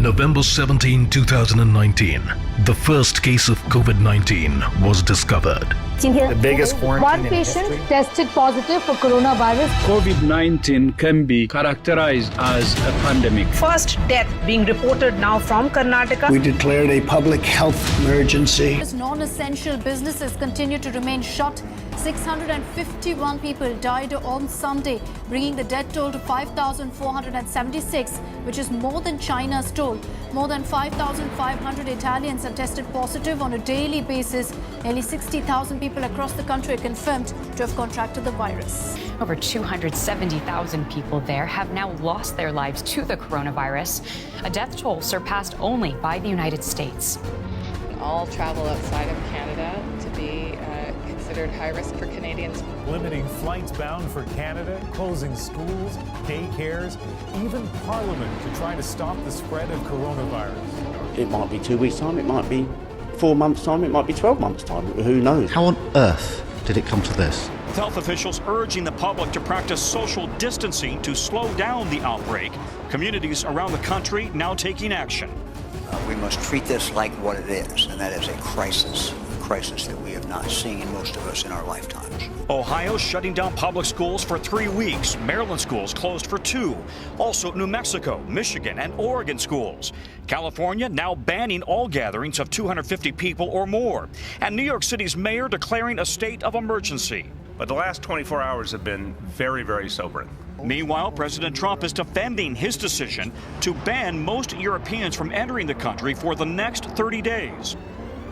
November 17, 2019, the first case of COVID-19 was discovered. The biggest quarantine One in patient history. tested positive for coronavirus. COVID-19 can be characterized as a pandemic. First death being reported now from Karnataka. We declared a public health emergency. As non-essential businesses continue to remain shut, 651 people died on Sunday, bringing the death toll to 5,476, which is more than China's toll. More than 5,500 Italians are tested positive on a daily basis. Nearly 60,000 people across the country are confirmed to have contracted the virus. Over 270,000 people there have now lost their lives to the coronavirus, a death toll surpassed only by the United States. All travel outside of Canada to be considered high risk for Canadians. Limiting flights bound for Canada, closing schools, daycares, even Parliament to try to stop the spread of coronavirus. It might be 2 weeks' time, it might be 4 months' time, it might be 12 months' time, who knows? How on earth did it come to this? Health officials urging the public to practice social distancing to slow down the outbreak. Communities around the country now taking action. We must treat this like what it is, and that is a crisis that we have not seen, most of us, in our lifetimes. Ohio shutting down public schools for 3 weeks. Maryland schools closed for 2. Also New Mexico, Michigan, and Oregon schools. California now banning all gatherings of 250 people or more. And New York City's mayor declaring a state of emergency. But the last 24 hours have been very, very sobering. Meanwhile, President Trump is defending his decision to ban most Europeans from entering the country for the next 30 days.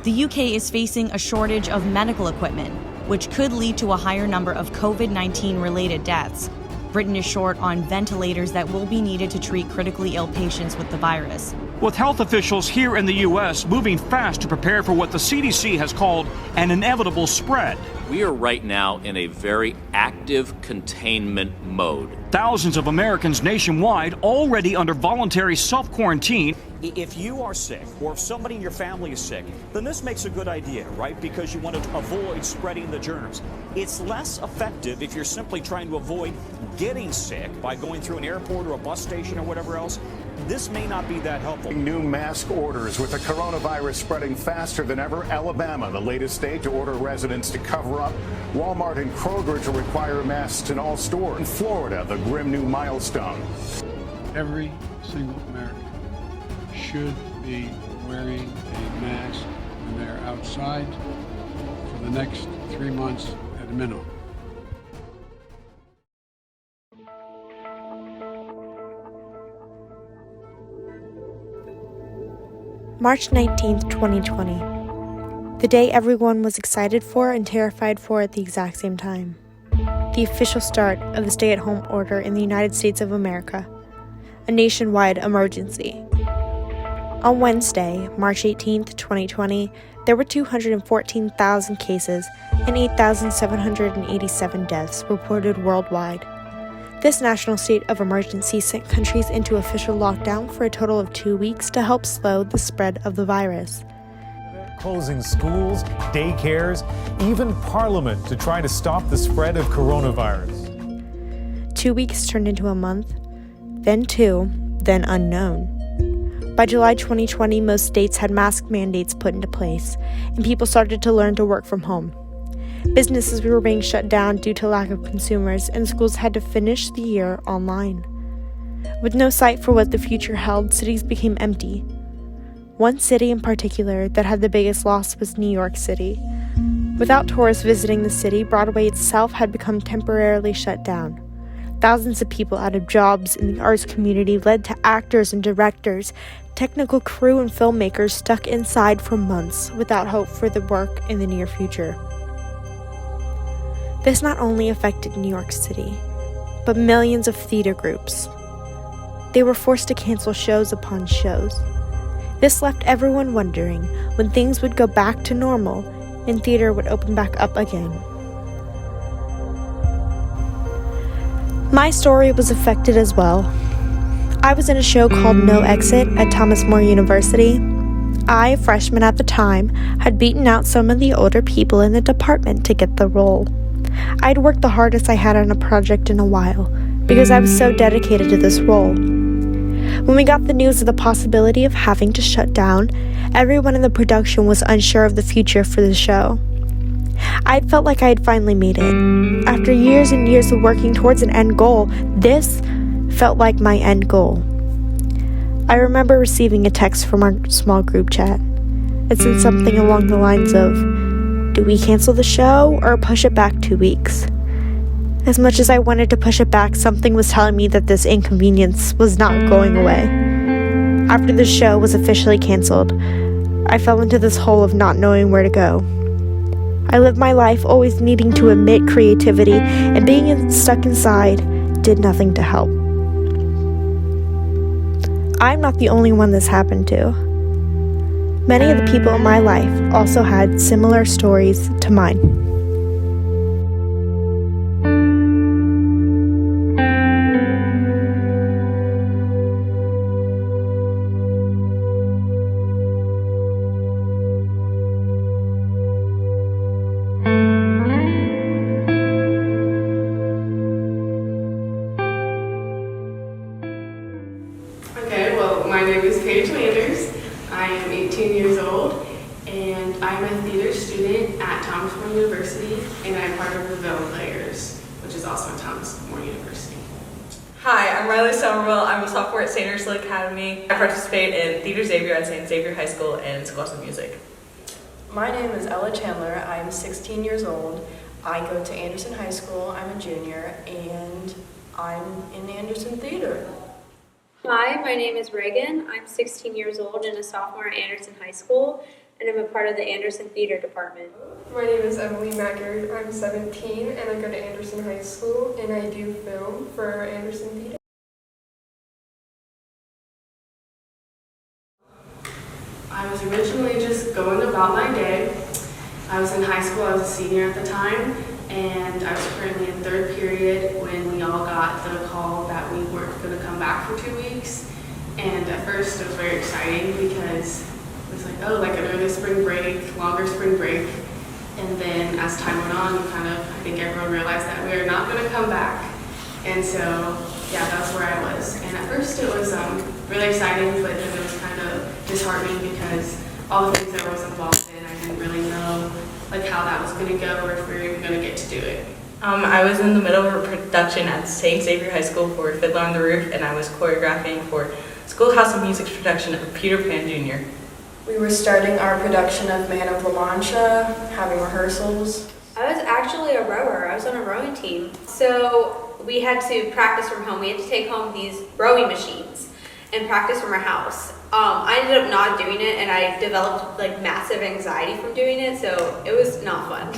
The UK is facing a shortage of medical equipment, which could lead to a higher number of COVID-19 related deaths. Britain is short on ventilators that will be needed to treat critically ill patients with the virus. With health officials here in the U.S. moving fast to prepare for what the CDC has called an inevitable spread. We are right now in a very active containment mode. Thousands of Americans nationwide already under voluntary self-quarantine. If you are sick, or if somebody in your family is sick, then this makes a good idea, right? Because you want to avoid spreading the germs. It's less effective if you're simply trying to avoid getting sick by going through an airport or a bus station or whatever else. This may not be that helpful. New mask orders with the coronavirus spreading faster than ever. Alabama, the latest state to order residents to cover up. Walmart and Kroger to require masks in all stores. In Florida, the grim new milestone. Every single American should be wearing a mask when they're outside for the next 3 months at a minimum. March 19th, 2020. The day everyone was excited for and terrified for at the exact same time. The official start of the stay-at-home order in the United States of America. A nationwide emergency. On Wednesday, March 18th, 2020, there were 214,000 cases and 8,787 deaths reported worldwide. This national state of emergency sent countries into official lockdown for a total of 2 weeks to help slow the spread of the virus. Closing schools, daycares, even Parliament to try to stop the spread of coronavirus. 2 weeks turned into a month, then 2, then unknown. By July 2020, most states had mask mandates put into place, and people started to learn to work from home. Businesses were being shut down due to lack of consumers, and schools had to finish the year online. With no sight for what the future held, cities became empty. One city in particular that had the biggest loss was New York City. Without tourists visiting the city, Broadway itself had become temporarily shut down. Thousands of people out of jobs in the arts community led to actors and directors, technical crew and filmmakers stuck inside for months without hope for the work in the near future. This not only affected New York City, but millions of theater groups. They were forced to cancel shows upon shows. This left everyone wondering when things would go back to normal and theater would open back up again. My story was affected as well. I was in a show called No Exit at Thomas More University. I, a freshman at the time, had beaten out some of the older people in the department to get the role. I'd worked the hardest I had on a project in a while, because I was so dedicated to this role. When we got the news of the possibility of having to shut down, everyone in the production was unsure of the future for the show. I felt like I had finally made it. After years and years of working towards an end goal, this felt like my end goal. I remember receiving a text from our small group chat. It said something along the lines of, "Do we cancel the show or push it back 2 weeks?" As much as I wanted to push it back, something was telling me that this inconvenience was not going away. After the show was officially canceled, I fell into this hole of not knowing where to go. I lived my life always needing to emit creativity, and being stuck inside did nothing to help. I'm not the only one this happened to. Many of the people in my life also had similar stories to mine. I am 18 years old, and I'm a theater student at Thomas More University, and I'm part of the Ville Players, which is also at Thomas More University. Hi, I'm Riley Somerville. I'm a sophomore at St. Ursula Academy. I participate in Theater Xavier at St. Xavier High School and Schools of Music. My name is Ella Chandler. I'm 16 years old. I go to Anderson High School. I'm a junior, and I'm in the Anderson Theater. Hi, my name is Reagan. I'm 16 years old and a sophomore at Anderson High School, and I'm a part of the Anderson Theater Department. My name is Emilie Maggard. I'm 17 and I go to Anderson High School, and I do film for Anderson Theater. I was originally just going about my day. I was in high school, I was a senior at the time, and I was currently in third period when we all got the call that we weren't going to come back for 2 weeks. And at first it was very exciting because it was like, oh, like an early spring break, longer spring break. And then as time went on, I think everyone realized that we are not going to come back. And so, yeah, that's where I was. And at first it was really exciting, but then it was kind of disheartening because all the things that I was involved in, I didn't really know like how that was going to go or if we were even going to get to do it. I was in the middle of a production at St. Xavier High School for Fiddler on the Roof, and I was choreographing for Schoolhouse of Music's production of Peter Pan Jr. We were starting our production of Man of La Mancha, having rehearsals. I was actually a rower. I was on a rowing team. So we had to practice from home. We had to take home these rowing machines and practice from our house. I ended up not doing it, and I developed like massive anxiety from doing it, so it was not fun.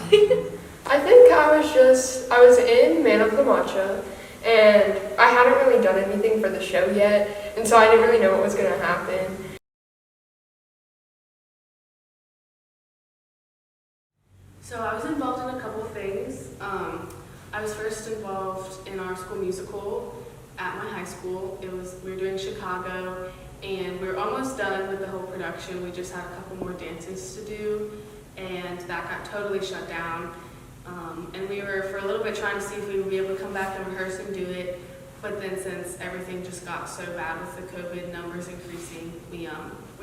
I think I was in Man of La Mancha, and I hadn't really done anything for the show yet, and so I didn't really know what was going to happen. So I was involved in a couple of things. I was first involved in our school musical at my high school. We were doing Chicago, and we were almost done with the whole production. We just had a couple more dances to do, and that got totally shut down. And we were for a little bit trying to see if we would be able to come back and rehearse and do it, but then since everything just got so bad with the COVID numbers increasing, we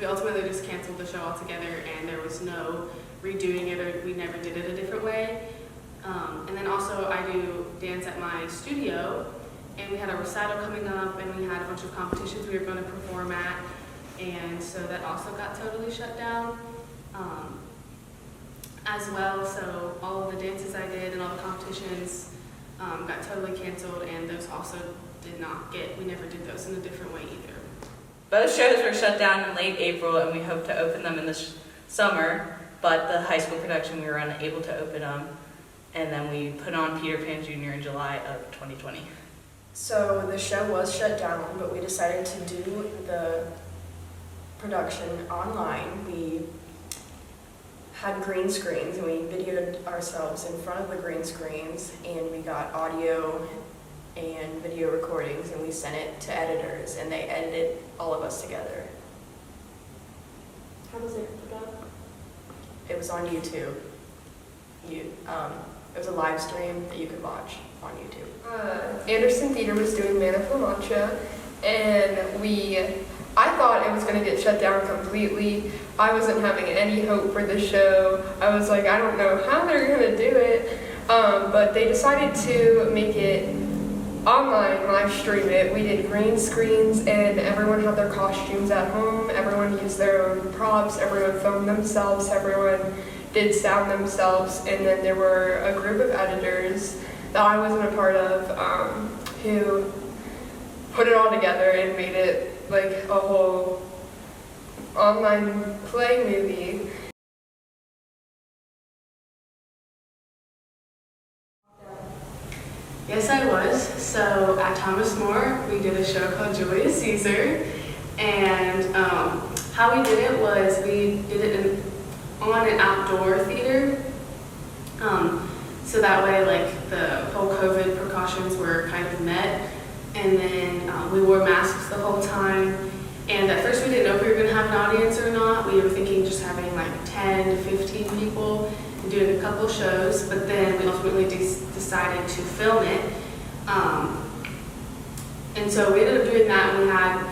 ultimately just canceled the show altogether, and there was no redoing it, or we never did it a different way. And then also I do dance at my studio, and we had a recital coming up, and we had a bunch of competitions we were going to perform at, and so that also got totally shut down as well. So all of the dances I did and all the competitions got totally canceled, and those also we never did those in a different way either. Both shows were shut down in late April, and we hope to open them in the summer, but the high school production we were unable to open them, and then we put on Peter Pan Jr. in July of 2020. So the show was shut down, but we decided to do the production online. We had green screens, and we videoed ourselves in front of the green screens, and we got audio and video recordings, and we sent it to editors, and they edited all of us together. How was it put up? It was on YouTube. It was a live stream that you could watch on YouTube. Anderson Theater was doing Man of La Mancha, and I thought it was going to get shut down completely. I wasn't having any hope for the show. I was like, I don't know how they're going to do it, but they decided to make it online, live stream it. We did green screens, and everyone had their costumes at home. Everyone used their own props. Everyone filmed themselves. Everyone did sound themselves, and then there were a group of editors that I wasn't a part of who put it all together and made it like a whole online play movie. Yes, I was. So at Thomas More, we did a show called Julius Caesar, and how we did it was we did it on an outdoor theater, so that way like the whole COVID precautions were kind of met, and then we wore masks the whole time. And at first we didn't know if we were going to have an audience or not. We were thinking just having like 10 to 15 people and doing a couple shows, but then we ultimately decided to film it. And so we ended up doing that, and we had,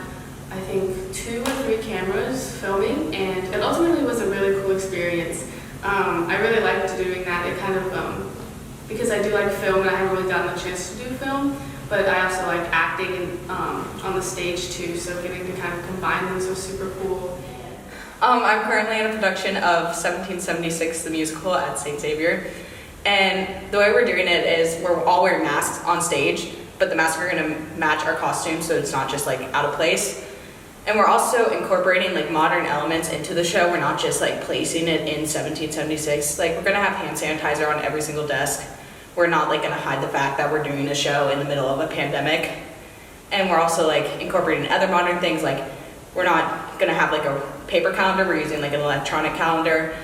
I think, 2 or 3 cameras filming, and it ultimately was a really cool experience. I really liked doing that. It kind of, because I do like film and I haven't really gotten a chance to do film, but I also like acting and, on the stage too, so getting to kind of combine those was super cool. I'm currently in a production of 1776, the musical at St. Xavier, and the way we're doing it is we're all wearing masks on stage, but the masks are going to match our costumes, so it's not just like out of place. And we're also incorporating like modern elements into the show. We're not just like placing it in 1776. Like we're going to have hand sanitizer on every single desk. We're not like going to hide the fact that we're doing a show in the middle of a pandemic. And we're also like incorporating other modern things. Like we're not going to have like a paper calendar. We're using like an electronic calendar.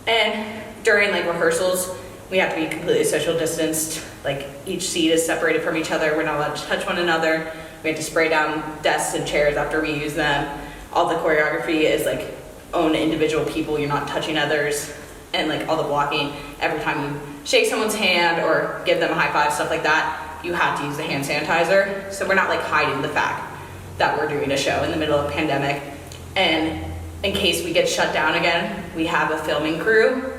And during like rehearsals, we have to be completely social distanced. Like each seat is separated from each other. We're not allowed to touch one another. We have to spray down desks and chairs after we use them. All the choreography is like own individual people. You're not touching others. And like all the blocking, every time you shake someone's hand or give them a high five, stuff like that, you have to use the hand sanitizer. So we're not like hiding the fact that we're doing a show in the middle of a pandemic. And in case we get shut down again, we have a filming crew.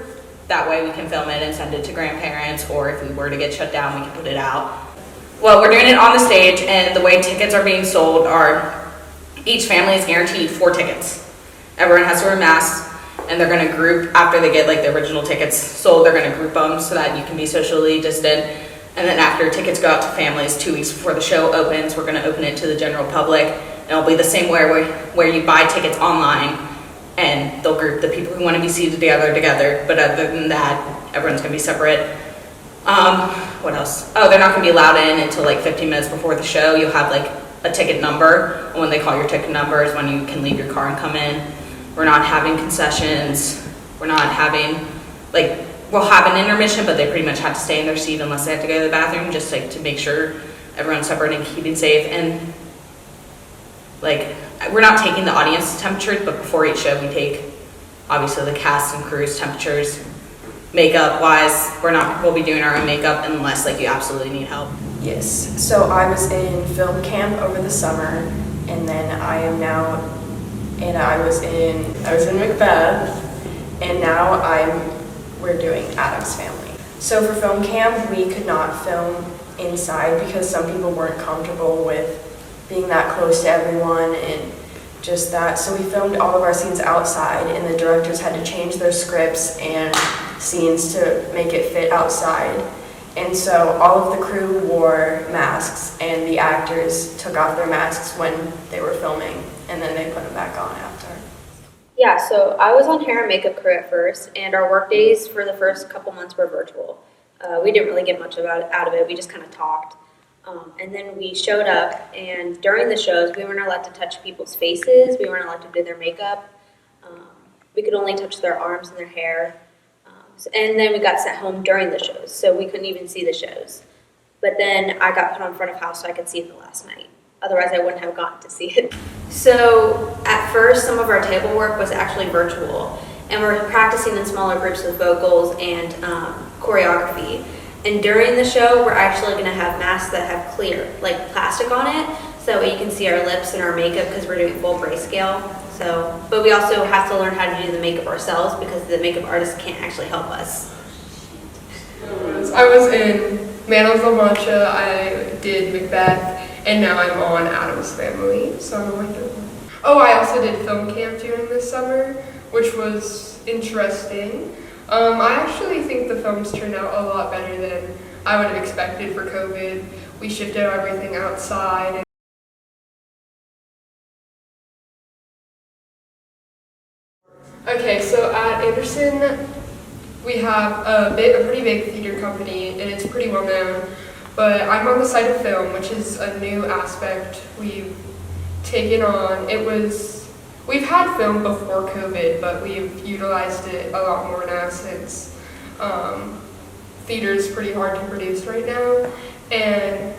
That way we can film it and send it to grandparents, or if we were to get shut down, we can put it out. Well, we're doing it on the stage, and the way tickets are being sold are each family is guaranteed 4 tickets. Everyone has to wear masks, and they're going to group, after they get like the original tickets sold, they're going to group them so that you can be socially distant. And then after tickets go out to families 2 weeks before the show opens, we're going to open it to the general public. And it'll be the same way where you buy tickets online, and they'll group the people who want to be seated together. But other than that, everyone's going to be separate. What else? Oh, they're not going to be allowed in until like 15 minutes before the show. You'll have like a ticket number, and when they call your ticket number is when you can leave your car and come in. We're not having concessions. We're not having, like, we'll have an intermission, but they pretty much have to stay in their seat unless they have to go to the bathroom, just like to make sure everyone's separate and keeping safe. And like, we're not taking the audience temperatures, but before each show we take obviously the cast and crew's temperatures. Makeup wise, we'll be doing our own makeup unless like you absolutely need help. Yes, so I was in film camp over the summer, and then I was in Macbeth, and now we're doing Addams Family. So for film camp, we could not film inside because some people weren't comfortable with being that close to everyone and just that. So we filmed all of our scenes outside, and the directors had to change their scripts and scenes to make it fit outside. And so all of the crew wore masks, and the actors took off their masks when they were filming, and then they put them back on after. Yeah, so I was on hair and makeup crew at first, and our work days for the first couple months were virtual. We didn't really get much out of it. We just kind of talked. And then we showed up, and during the shows, we weren't allowed to touch people's faces. We weren't allowed to do their makeup. We could only touch their arms and their hair. And then we got sent home during the shows, so we couldn't even see the shows. But then I got put on front of house so I could see it the last night. Otherwise, I wouldn't have gotten to see it. So at first, some of our table work was actually virtual, and we're practicing in smaller groups with vocals and choreography. And during the show, we're actually going to have masks that have clear, like plastic on it, so you can see our lips and our makeup because we're doing full grayscale. So, but we also have to learn how to do the makeup ourselves because the makeup artist can't actually help us. I was in Man of La Mancha, I did Macbeth, and now I'm on Addams Family, so I'm like, oh, I also did film camp during this summer, which was interesting. I actually think the films turned out a lot better than I would have expected for COVID. We shifted everything outside. Okay, so at Anderson, we have a pretty big theater company, and it's pretty well known. But I'm on the side of film, which is a new aspect we've taken on. We've had film before COVID, but we've utilized it a lot more now since theater's pretty hard to produce right now. And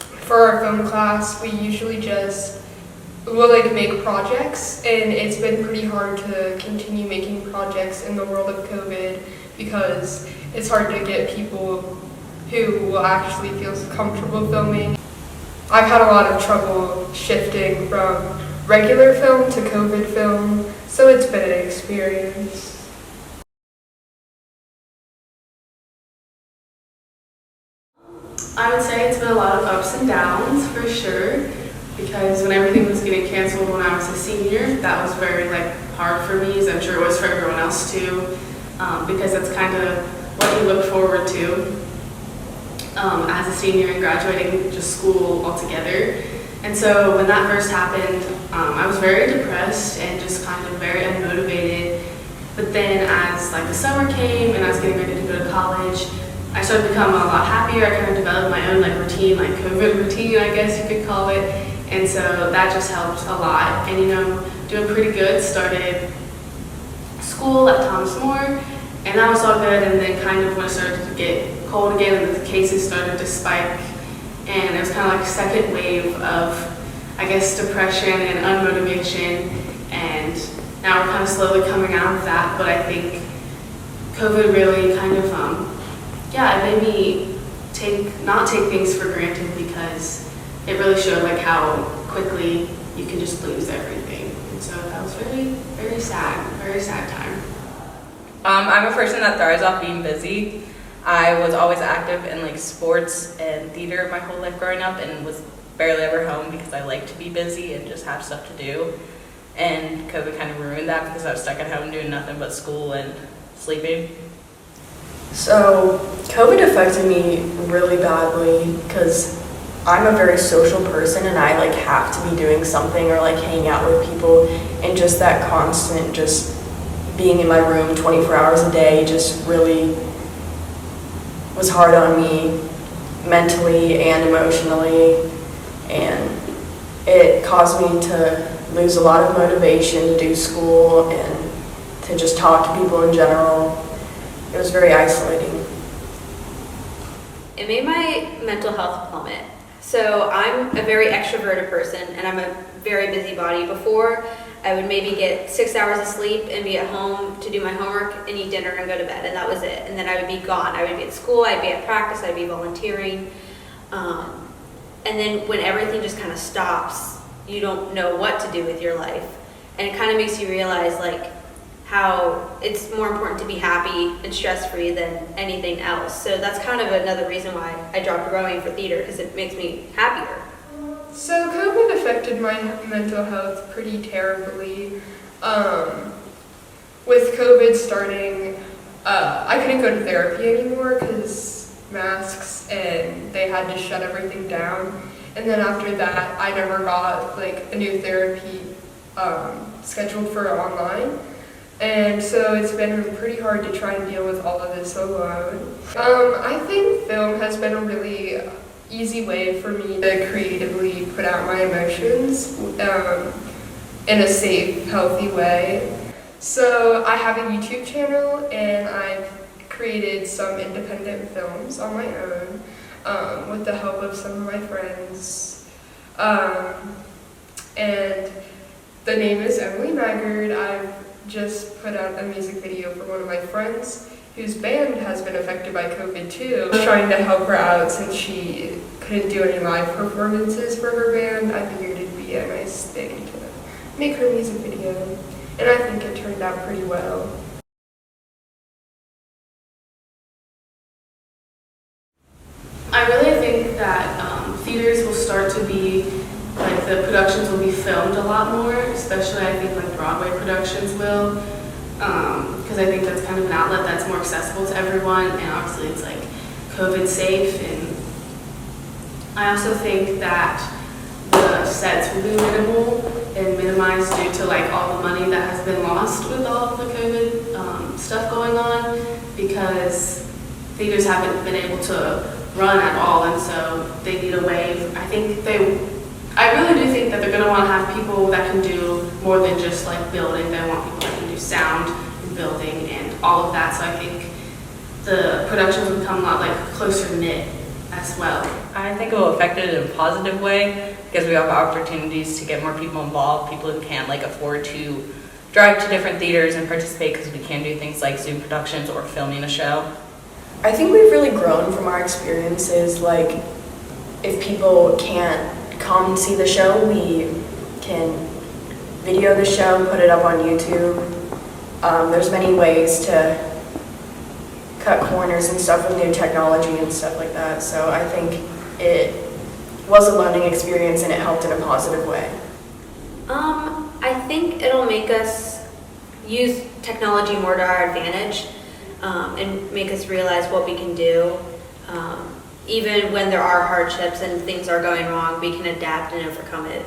for our film class, we usually we'll make projects, and it's been pretty hard to continue making projects in the world of COVID because it's hard to get people who will actually feel comfortable filming. I've had a lot of trouble shifting from regular film to COVID film, so it's been an experience. I would say it's been a lot of ups and downs for sure, because when everything was getting canceled when I was a senior, that was very hard for me, as I'm sure it was for everyone else too, because that's kind of what you look forward to as a senior and graduating just school altogether. And so when that first happened, I was very depressed and just kind of very unmotivated. But then as the summer came and I was getting ready to go to college, I started to become a lot happier. I kind of developed my own routine, COVID routine, I guess you could call it. And so that just helped a lot. And doing pretty good. Started school at Thomas More, and that was all good. And then kind of when it started to get cold again and the cases started to spike, and it was kind of like a second wave of, I guess, depression and unmotivation. And now we're kind of slowly coming out of that. But I think COVID really kind of, it made me not take things for granted, because it really showed how quickly you can just lose everything. And so that was very, very sad time. I'm a person that thrives off being busy. I was always active in sports and theater my whole life growing up, and was barely ever home because I like to be busy and just have stuff to do. And COVID kind of ruined that because I was stuck at home doing nothing but school and sleeping. So COVID affected me really badly because I'm a very social person, and I have to be doing something or hanging out with people, and just that constant just being in my room 24 hours a day just really was hard on me mentally and emotionally, and it caused me to lose a lot of motivation to do school and to just talk to people in general. It was very isolating. It made my mental health plummet. So I'm a very extroverted person, and I'm a very busybody. Before, I would maybe get 6 hours of sleep and be at home to do my homework and eat dinner and go to bed, and that was it. And then I would be gone. I would be at school, I'd be at practice, I'd be volunteering. And then when everything just kind of stops, you don't know what to do with your life. And it kind of makes you realize how it's more important to be happy and stress-free than anything else. So that's kind of another reason why I dropped rowing for theater, because it makes me happier. So COVID affected my mental health pretty terribly. With COVID starting, I couldn't go to therapy anymore because masks, and they had to shut everything down. And then after that, I never got a new therapy scheduled for online. And so it's been pretty hard to try and deal with all of this alone. I think film has been a really easy way for me to creatively put out my emotions in a safe, healthy way. So I have a YouTube channel, and I've created some independent films on my own with the help of some of my friends. And the name is Emilie Maggard. I've just put out a music video for one of my friends whose band has been affected by COVID too. I was trying to help her out since she couldn't do any live performances for her band, I figured it'd be a nice thing to make her music video, and I think it turned out pretty well. I really think that theaters will start to be, like the productions will be filmed a lot more, especially I think like Broadway productions will, because I think that's kind of an outlet that's more accessible to everyone, and obviously it's like COVID safe, and I also think that the sets will be minimal and minimized due to like all the money that has been lost with all of the COVID stuff going on, because theaters haven't been able to run at all, and so they need a way. I really do think that they're going to want to have people that can do more than just like building. They want people that can do sound and building and all of that, so I think the productions will become a lot like closer knit as well. I think it will affect it in a positive way because we have opportunities to get more people involved, people who can't like afford to drive to different theaters and participate because we can do things like Zoom productions or filming a show. I think we've really grown from our experiences. Like, if people can't come see the show, we can video the show, put it up on YouTube. There's many ways to cut corners and stuff with new technology and stuff like that. So I think it was a learning experience and it helped in a positive way. I think it'll make us use technology more to our advantage and make us realize what we can do. Even when there are hardships and things are going wrong, we can adapt and overcome it.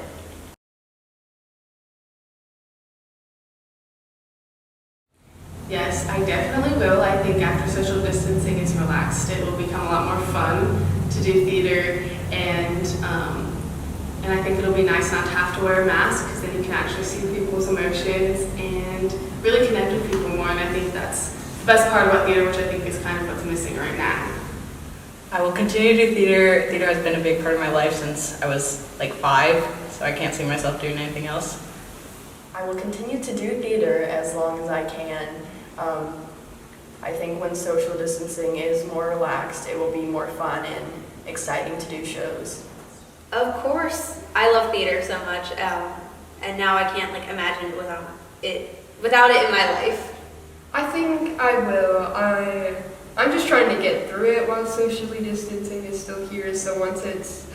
Yes, I definitely will. I think after social distancing is relaxed, it will become a lot more fun to do theater, and I think it'll be nice not to have to wear a mask, because then you can actually see people's emotions and really connect with people more, and I think that's the best part about theater, which I think is kind of what's missing right now. I will continue to do theater. Theater has been a big part of my life since I was like 5, so I can't see myself doing anything else. I will continue to do theater as long as I can. I think when social distancing is more relaxed, it will be more fun and exciting to do shows. Of course, I love theater so much, and now I can't like imagine it without it in my life. I think I will. I'm just trying to get through it while socially distancing is still here, so once it's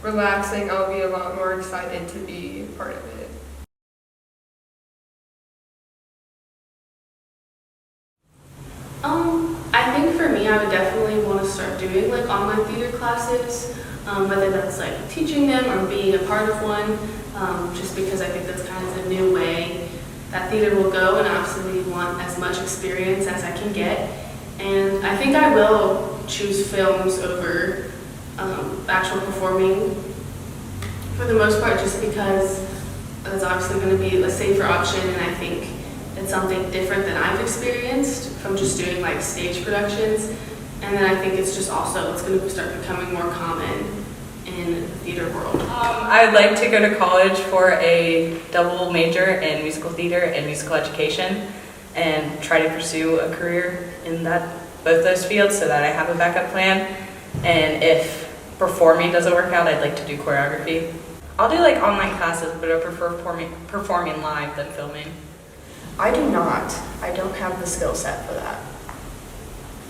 relaxing, I'll be a lot more excited to be part of it. I think for me, I would definitely want to start doing like online theater classes, whether that's like teaching them or being a part of one, just because I think that's kind of the new way that theater will go, and I absolutely want as much experience as I can get. And I think I will choose films over actual performing for the most part, just because it's obviously going to be a safer option, and I think it's something different than I've experienced from just doing like stage productions. And then I think it's just also, it's going to start becoming more common in the theater world. I would like to go to college for a double major in musical theater and musical education and try to pursue a career in both those fields so that I have a backup plan. And if performing doesn't work out, I'd like to do choreography. I'll do like online classes, but I prefer performing live than filming. I do not. I don't have the skill set for that.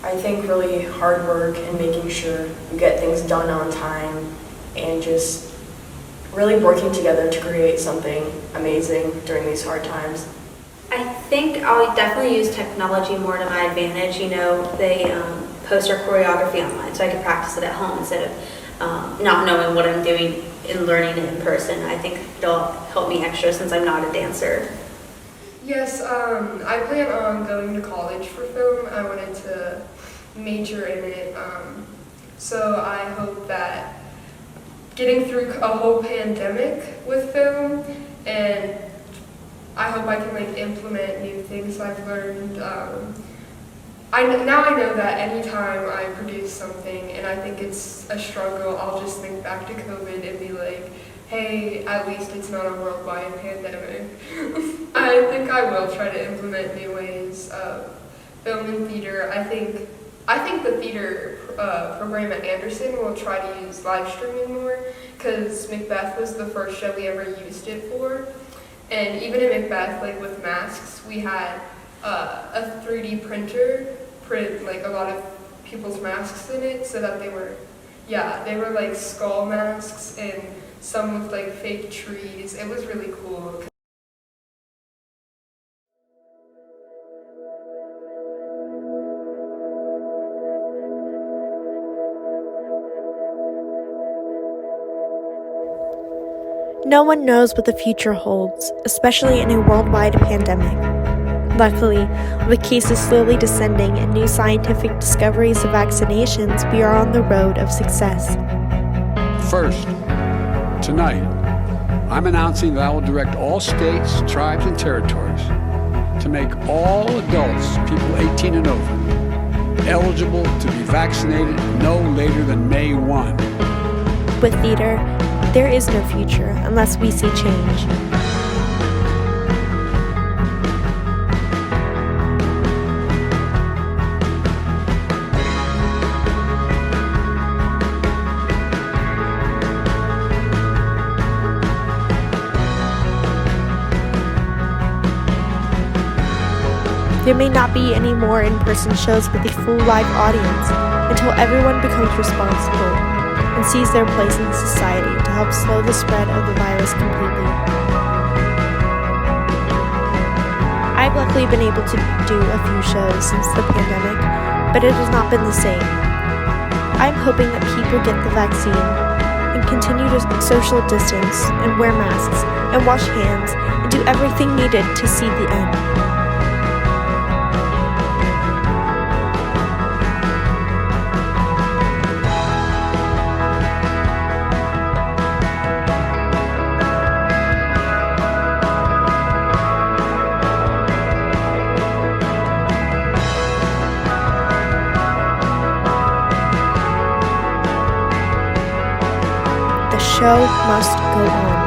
I think really hard work and making sure you get things done on time and just really working together to create something amazing during these hard times. I think I'll definitely use technology more to my advantage. You know, they post our choreography online, so I can practice it at home instead of not knowing what I'm doing and learning it in person. I think it'll help me extra since I'm not a dancer. Yes, I plan on going to college for film. I wanted to major in it, so I hope that getting through a whole pandemic with film, and I hope I can like implement new things I've learned. Now I know that anytime I produce something and I think it's a struggle, I'll just think back to COVID and be like, hey, at least it's not a worldwide pandemic. I think I will try to implement new ways of film and theater. I think I think the theater program at Anderson will try to use live streaming more, because Macbeth was the first show we ever used it for. And even in Macbeth, like with masks, we had a 3D printer print like a lot of people's masks in it, so that they were like skull masks and some with like fake trees. It was really cool. No one knows what the future holds, especially in a worldwide pandemic. Luckily, with cases slowly descending and new scientific discoveries of vaccinations, we are on the road of success. First, tonight, I'm announcing that I will direct all states, tribes, and territories to make all adults, people 18 and over, eligible to be vaccinated no later than May 1. With theater, there is no future unless we see change. There may not be any more in-person shows with a full live audience until everyone becomes responsible and sees their place in society to help slow the spread of the virus completely. I've luckily been able to do a few shows since the pandemic, but it has not been the same. I'm hoping that people get the vaccine and continue to social distance and wear masks and wash hands and do everything needed to see the end. The show must go on.